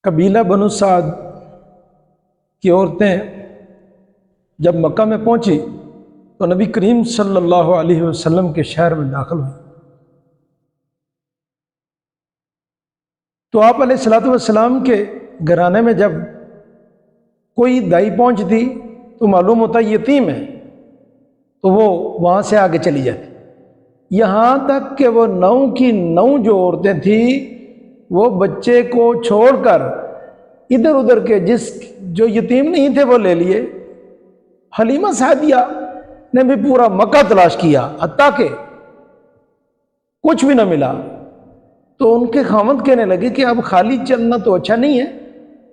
قبیلہ بنو سعد کی عورتیں جب مکہ میں پہنچی تو نبی کریم صلی اللہ علیہ وسلم کے شہر میں داخل ہوئی تو آپ علیہ الصلوۃ والسلام کے گھرانے میں جب کوئی دائی پہنچتی تو معلوم ہوتا یتیم ہے تو وہ وہاں سے آگے چلی جاتی، یہاں تک کہ وہ 9 کی 9 جو عورتیں تھیں وہ بچے کو چھوڑ کر ادھر ادھر کے جو یتیم نہیں تھے وہ لے لیے۔ حلیمہ سعدیہ نے بھی پورا مکہ تلاش کیا حتیٰ کہ کچھ بھی نہ ملا، تو ان کے خاوند کہنے لگے کہ اب خالی چلنا تو اچھا نہیں ہے،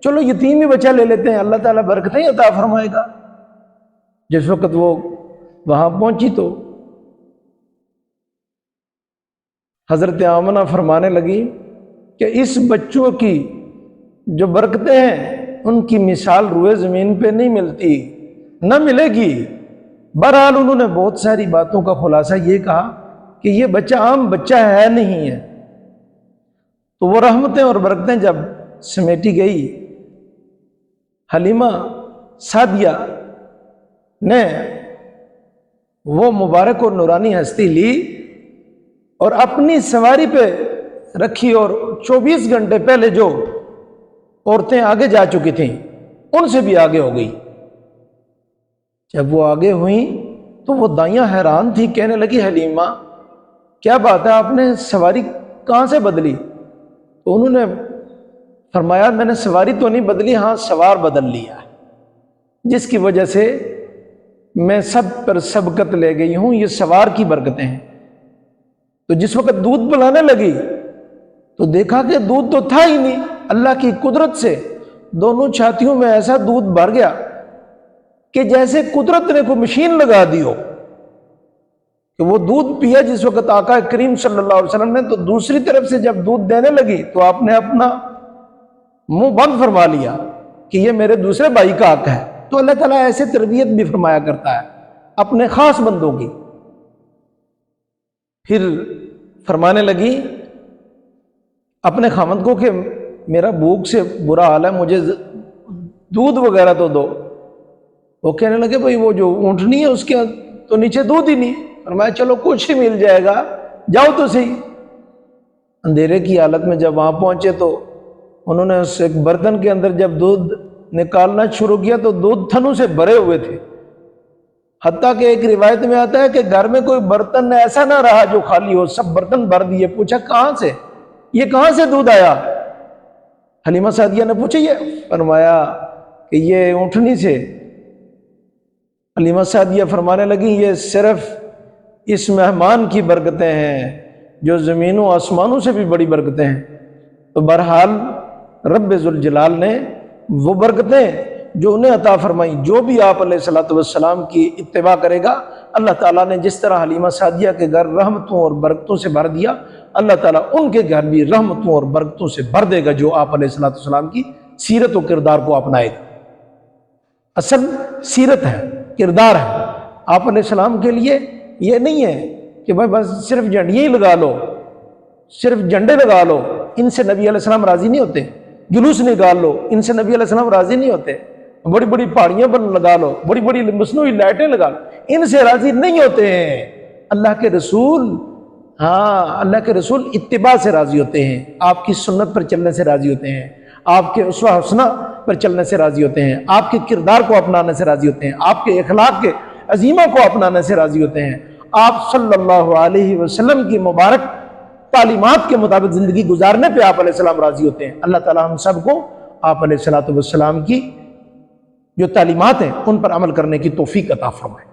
چلو یتیم ہی بچہ لے لیتے ہیں، اللہ تعالیٰ برکتیں عطا فرمائے گا۔ جس وقت وہ وہاں پہنچی تو حضرت آمنہ فرمانے لگی کہ اس بچوں کی جو برکتیں ہیں ان کی مثال روئے زمین پہ نہیں ملتی، نہ ملے گی۔ بہرحال انہوں نے بہت ساری باتوں کا خلاصہ یہ کہا کہ یہ بچہ عام بچہ ہے نہیں ہے۔ تو وہ رحمتیں اور برکتیں جب سمیٹی گئی، حلیمہ سعدیہ نے وہ مبارک اور نورانی ہستی لی اور اپنی سواری پہ رکھی، اور 24 گھنٹے پہلے جو عورتیں آگے جا چکی تھیں ان سے بھی آگے ہو گئی۔ جب وہ آگے ہوئیں تو وہ دائیاں حیران تھی، کہنے لگی حلیمہ کیا بات ہے، آپ نے سواری کہاں سے بدلی؟ تو انہوں نے فرمایا میں نے سواری تو نہیں بدلی، ہاں سوار بدل لیا، جس کی وجہ سے میں سب پر سبقت لے گئی ہوں، یہ سوار کی برکتیں ہیں۔ تو جس وقت دودھ پلانے لگی تو دیکھا کہ دودھ تو تھا ہی نہیں، اللہ کی قدرت سے دونوں چھاتیوں میں ایسا دودھ بھر گیا کہ جیسے قدرت نے کوئی مشین لگا دی ہو کہ وہ دودھ پیا۔ جس وقت آقا کریم صلی اللہ علیہ وسلم نے تو دوسری طرف سے جب دودھ دینے لگی تو آپ نے اپنا منہ بند فرما لیا کہ یہ میرے دوسرے بھائی کا حق ہے۔ تو اللہ تعالیٰ ایسے تربیت بھی فرمایا کرتا ہے اپنے خاص بندوں کی۔ پھر فرمانے لگی اپنے خاوند کو کہ میرا بھوک سے برا حال ہے، مجھے دودھ وغیرہ تو دو۔ وہ کہنے لگے بھئی وہ جو اونٹنی ہے اس کے تو نیچے دودھ ہی نہیں۔ فرمایا چلو کچھ ہی مل جائے گا، جاؤ تو صحیح۔ اندھیرے کی حالت میں جب وہاں پہنچے تو انہوں نے اس ایک برتن کے اندر جب دودھ نکالنا شروع کیا تو دودھ تھنوں سے بھرے ہوئے تھے، حتیٰ کہ ایک روایت میں آتا ہے کہ گھر میں کوئی برتن ایسا نہ رہا جو خالی ہو، سب برتن بھر دیے۔ پوچھا کہاں سے، یہ کہاں سے دودھ آیا؟ حلیمہ سعدیہ نے پوچھا یہ، فرمایا کہ یہ اونٹنی سے۔ حلیمہ سعدیہ فرمانے لگی یہ صرف اس مہمان کی برکتیں ہیں جو زمین و آسمانوں سے بھی بڑی برکتیں ہیں۔ تو بہرحال رب ذوالجلال نے وہ برکتیں جو انہیں عطا فرمائی، جو بھی آپ علیہ الصلوۃ والسلام کی اتباع کرے گا، اللہ تعالیٰ نے جس طرح حلیمہ سعدیہ کے گھر رحمتوں اور برکتوں سے بھر دیا، اللہ تعالیٰ ان کے گھر بھی رحمتوں اور برکتوں سے بھر دے گا جو آپ علیہ الصلوۃ والسلام کی سیرت و کردار کو اپنائے گا۔ اصل سیرت ہے، کردار ہے۔ آپ علیہ السلام کے لیے یہ نہیں ہے کہ بھائی بس صرف جھنڈیاں ہی لگا لو، صرف جھنڈے لگا لو، ان سے نبی علیہ السلام راضی نہیں ہوتے۔ جلوس نکال لو، ان سے نبی علیہ السلام راضی نہیں ہوتے۔ بڑی بڑی پہاڑیاں لگا لو، بڑی بڑی مصنوعی لائٹیں لگا لو، ان سے راضی نہیں ہوتے ہیں۔ اللہ کے رسول، ہاں اللہ کے رسول اتباع سے راضی ہوتے ہیں، آپ کی سنت پر چلنے سے راضی ہوتے ہیں، آپ کے اسوہ حسنہ پر چلنے سے راضی ہوتے ہیں، آپ کے کردار کو اپنانے سے راضی ہوتے ہیں، آپ کے اخلاق کے عظیمہ کو اپنانے سے راضی ہوتے ہیں۔ آپ صلی اللہ علیہ وسلم کی مبارک تعلیمات کے مطابق زندگی گزارنے پہ آپ علیہ السلام راضی ہوتے ہیں۔ اللہ تعالیٰ ہم سب کو آپ علیہ الصلوۃ والسلام کی جو تعلیمات ہیں ان پر عمل کرنے کی توفیق عطا فرمائے۔